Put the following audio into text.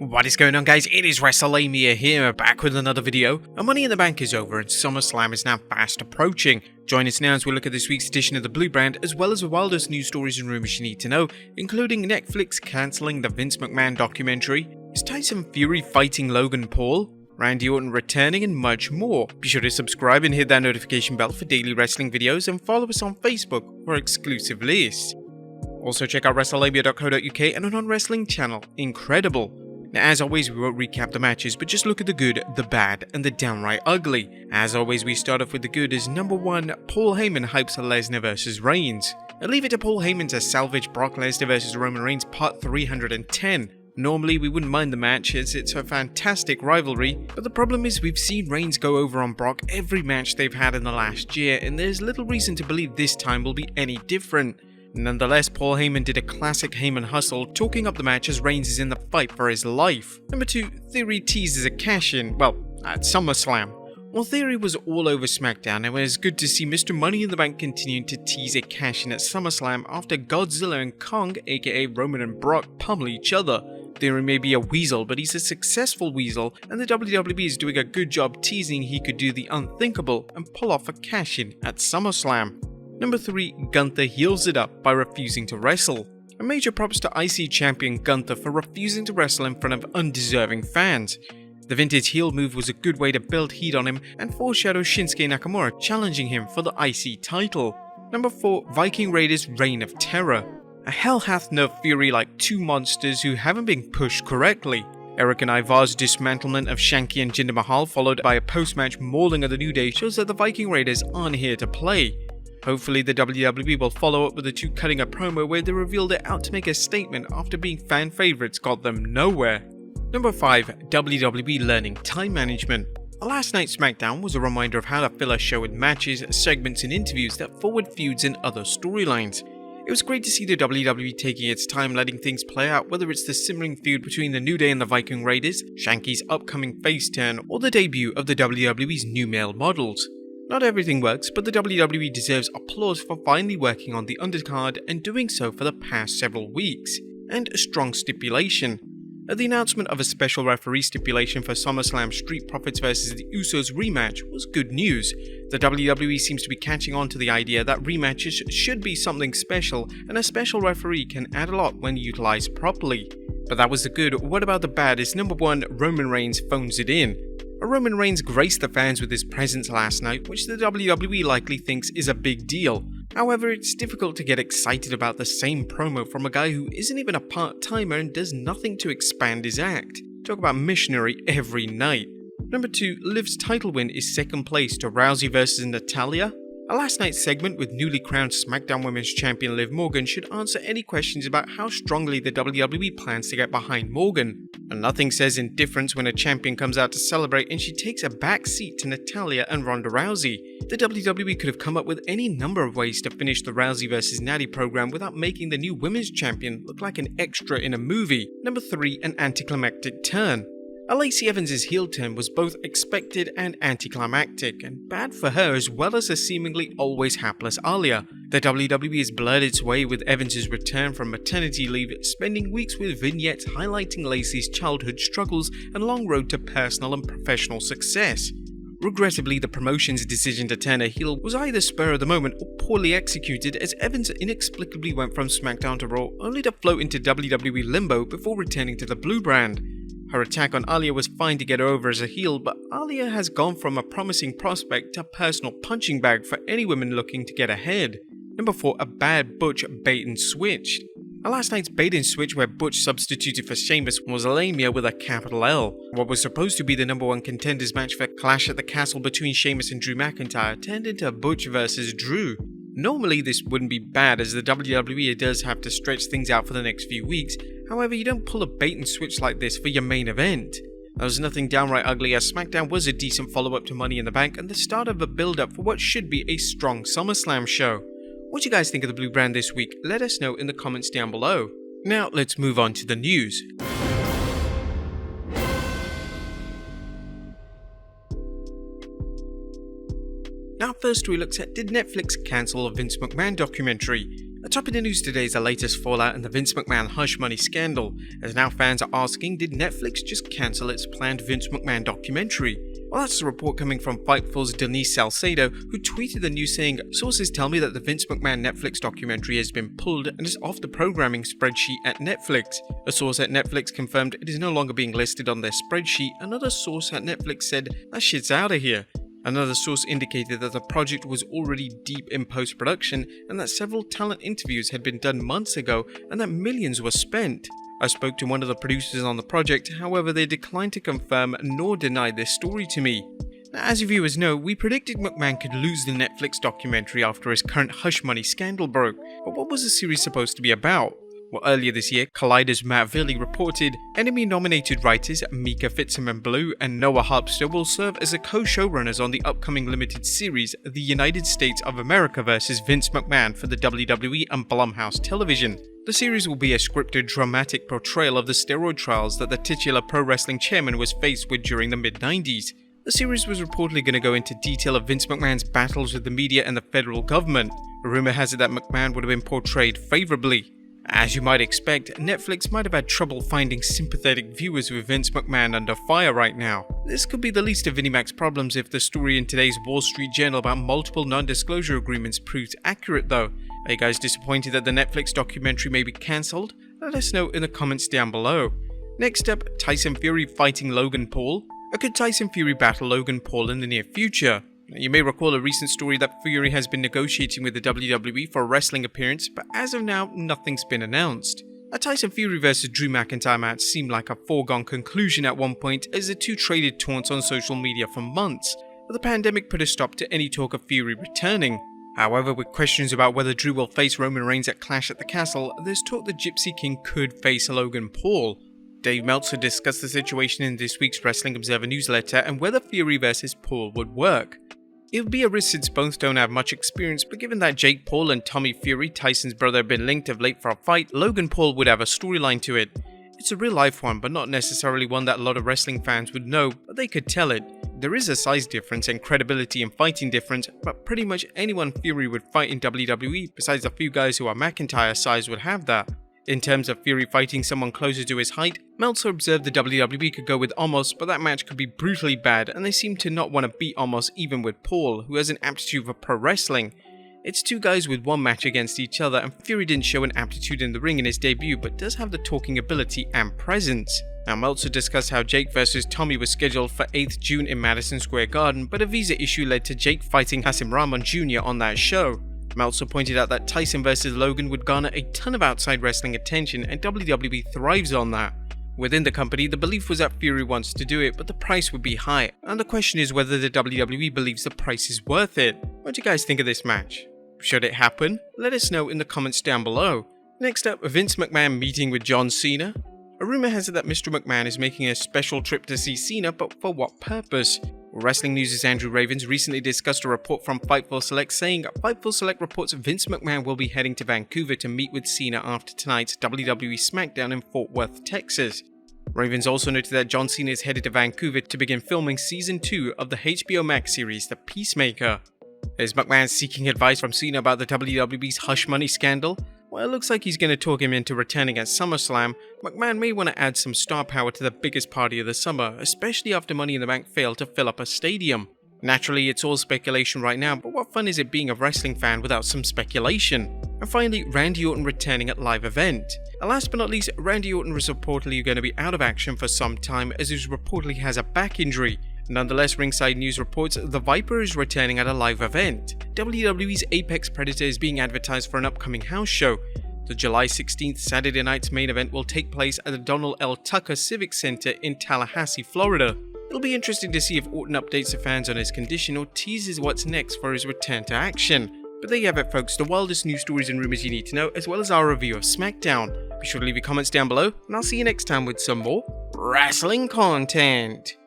What is going on, guys? It is Wrestlelamia here, back with another video. And Money in the Bank is over and SummerSlam is now fast approaching. Join us now as we look at this week's edition of the Blue Brand, as well as the wildest news stories and rumors you need to know, including Netflix cancelling the Vince McMahon documentary, is Tyson Fury fighting Logan Paul, Randy Orton returning, and much more. Be sure to subscribe and hit that notification bell for daily wrestling videos, and follow us on Facebook for exclusive lists. Also check out Wrestlelamia.co.uk and our non-wrestling channel, Incredible. Now, as always, we won't recap the matches, but just look at the good, the bad, and the downright ugly. As always, we start off with the good as number 1, Paul Heyman hypes Lesnar vs Reigns. I leave it to Paul Heyman to salvage Brock Lesnar vs Roman Reigns part 310. Normally, we wouldn't mind the match as it's a fantastic rivalry, but the problem is we've seen Reigns go over on Brock every match they've had in the last year, and there's little reason to believe this time will be any different. Nonetheless, Paul Heyman did a classic Heyman hustle, talking up the match as Reigns is in the fight for his life. Number 2, Theory teases a cash-in, at SummerSlam. While Theory was all over Smackdown, it was good to see Mr. Money in the Bank continuing to tease a cash-in at SummerSlam after Godzilla and Kong, aka Roman and Brock, pummel each other. Theory may be a weasel, but he's a successful weasel, and the WWE is doing a good job teasing he could do the unthinkable and pull off a cash-in at SummerSlam. Number 3, Gunther heals it up by refusing to wrestle. A major props to IC champion Gunther for refusing to wrestle in front of undeserving fans. The vintage heel move was a good way to build heat on him and foreshadow Shinsuke Nakamura challenging him for the IC title. Number 4, Viking Raiders Reign of Terror. A hell hath nerfed Fury like two monsters who haven't been pushed correctly. Eric and Ivar's dismantlement of Shanky and Jinder Mahal, followed by a post-match mauling of the New Day, shows that the Viking Raiders aren't here to play. Hopefully the WWE will follow up with the two cutting a promo where they reveal they're out to make a statement after being fan favourites got them nowhere. Number 5, WWE learning time management. Last night's Smackdown was a reminder of how to fill a show with matches, segments and interviews that forward feuds and other storylines. It was great to see the WWE taking its time letting things play out, whether it's the simmering feud between the New Day and the Viking Raiders, Shanky's upcoming face turn, or the debut of the WWE's new male models. Not everything works, but the WWE deserves applause for finally working on the undercard and doing so for the past several weeks, and a strong stipulation. The announcement of a special referee stipulation for SummerSlam Street Profits vs the Usos rematch was good news. The WWE seems to be catching on to the idea that rematches should be something special, and a special referee can add a lot when utilized properly. But that was the good. What about the bad? Is number 1, Roman Reigns phones it in. Roman Reigns graced the fans with his presence last night, which the WWE likely thinks is a big deal. However, it's difficult to get excited about the same promo from a guy who isn't even a part-timer and does nothing to expand his act. Talk about missionary every night. Number 2, Liv's title win is second place to Rousey vs Natalya. A last night's segment with newly crowned SmackDown Women's Champion Liv Morgan should answer any questions about how strongly the WWE plans to get behind Morgan. And nothing says indifference when a champion comes out to celebrate and she takes a back seat to Natalya and Ronda Rousey. The WWE could have come up with any number of ways to finish the Rousey vs Natty program without making the new women's champion look like an extra in a movie. Number 3, an anticlimactic turn. Lacey Evans' heel turn was both expected and anticlimactic, and bad for her as well as a seemingly always hapless Aaliyah. The WWE has blurred its way with Evans' return from maternity leave, spending weeks with vignettes highlighting Lacey's childhood struggles and long road to personal and professional success. Regrettably, the promotion's decision to turn her heel was either spur of the moment or poorly executed, as Evans inexplicably went from SmackDown to Raw only to float into WWE limbo before returning to the Blue Brand. Her attack on Aaliyah was fine to get her over as a heel, but Aaliyah has gone from a promising prospect to a personal punching bag for any women looking to get ahead. Number 4, a bad Butch bait and switch. Last night's bait and switch where Butch substituted for Sheamus was Lamia with a capital L. What was supposed to be the number 1 contenders match for Clash at the Castle between Sheamus and Drew McIntyre turned into Butch vs Drew. Normally this wouldn't be bad as the WWE does have to stretch things out for the next few weeks, however you don't pull a bait and switch like this for your main event. There was nothing downright ugly as Smackdown was a decent follow-up to Money in the Bank and the start of a build-up for what should be a strong SummerSlam show. What do you guys think of the Blue Brand this week? Let us know in the comments down below. Now let's move on to the news. Now first we looked at, did Netflix cancel a Vince McMahon documentary? Atop of the news today is the latest fallout in the Vince McMahon hush money scandal, as now fans are asking, did Netflix just cancel its planned Vince McMahon documentary? Well, that's a report coming from Fightful's Denise Salcedo, who tweeted the news saying, "Sources tell me that the Vince McMahon Netflix documentary has been pulled and is off the programming spreadsheet at Netflix." A source at Netflix confirmed it is no longer being listed on their spreadsheet. Another source at Netflix said, "That shit's out of here." Another source indicated that the project was already deep in post-production and that several talent interviews had been done months ago and that millions were spent. I spoke to one of the producers on the project, however they declined to confirm nor deny this story to me. Now, as you viewers know, we predicted McMahon could lose the Netflix documentary after his current hush money scandal broke, but what was the series supposed to be about? Well, earlier this year, Collider's Matt Villey reported Emmy-nominated writers Mika Fitzsimmons-Blue and Noah Harpster will serve as the co-showrunners on the upcoming limited series The United States of America vs. Vince McMahon for the WWE and Blumhouse Television. The series will be a scripted, dramatic portrayal of the steroid trials that the titular pro wrestling chairman was faced with during the mid-90s. The series was reportedly going to go into detail of Vince McMahon's battles with the media and the federal government. A rumor has it that McMahon would have been portrayed favorably. As you might expect, Netflix might have had trouble finding sympathetic viewers with Vince McMahon under fire right now. This could be the least of Vinnie Mac's problems if the story in today's Wall Street Journal about multiple non-disclosure agreements proves accurate though. Are you guys disappointed that the Netflix documentary may be cancelled? Let us know in the comments down below. Next up, Tyson Fury fighting Logan Paul. Or could Tyson Fury battle Logan Paul in the near future? You may recall a recent story that Fury has been negotiating with the WWE for a wrestling appearance, but as of now, nothing's been announced. A Tyson Fury vs Drew McIntyre match seemed like a foregone conclusion at one point as the two traded taunts on social media for months, but the pandemic put a stop to any talk of Fury returning. However, with questions about whether Drew will face Roman Reigns at Clash at the Castle, there's talk the Gypsy King could face Logan Paul. Dave Meltzer discussed the situation in this week's Wrestling Observer newsletter and whether Fury vs Paul would work. It would be a risk since both don't have much experience, but given that Jake Paul and Tommy Fury, Tyson's brother, have been linked of late for a fight, Logan Paul would have a storyline to it. It's a real life one, but not necessarily one that a lot of wrestling fans would know, but they could tell it. There is a size difference and credibility and fighting difference, but pretty much anyone Fury would fight in WWE, besides a few guys who are McIntyre size, would have that. In terms of Fury fighting someone closer to his height, Meltzer observed the WWE could go with Omos, but that match could be brutally bad and they seem to not want to beat Omos even with Paul, who has an aptitude for pro wrestling. It's two guys with one match against each other and Fury didn't show an aptitude in the ring in his debut but does have the talking ability and presence. Now Meltzer discussed how Jake vs Tommy was scheduled for 8th June in Madison Square Garden, but a visa issue led to Jake fighting Hasim Rahman Jr. on that show. Meltzer pointed out that Tyson vs Logan would garner a ton of outside wrestling attention and WWE thrives on that. Within the company, the belief was that Fury wants to do it, but the price would be high, and the question is whether the WWE believes the price is worth it. What do you guys think of this match? Should it happen? Let us know in the comments down below. Next up, Vince McMahon meeting with John Cena. A rumor has it that Mr. McMahon is making a special trip to see Cena, but for what purpose? Wrestling News' Andrew Ravens recently discussed a report from Fightful Select saying Fightful Select reports Vince McMahon will be heading to Vancouver to meet with Cena after tonight's WWE Smackdown in Fort Worth, Texas. Ravens also noted that John Cena is headed to Vancouver to begin filming Season 2 of the HBO Max series The Peacemaker. Is McMahon seeking advice from Cena about the WWE's hush money scandal? Well, it looks like he's going to talk him into returning at SummerSlam. McMahon may want to add some star power to the biggest party of the summer, especially after Money in the Bank failed to fill up a stadium. Naturally, it's all speculation right now, but what fun is it being a wrestling fan without some speculation? And finally, Randy Orton returning at live event. And last but not least, Randy Orton is reportedly going to be out of action for some time as he reportedly has a back injury. Nonetheless, Ringside News reports the Viper is returning at a live event. WWE's Apex Predator is being advertised for an upcoming house show. The July 16th Saturday night's main event will take place at the Donald L. Tucker Civic Center in Tallahassee, Florida. It'll be interesting to see if Orton updates the fans on his condition or teases what's next for his return to action. But there you have it folks, the wildest news stories and rumors you need to know, as well as our review of Smackdown. Be sure to leave your comments down below, and I'll see you next time with some more wrestling content.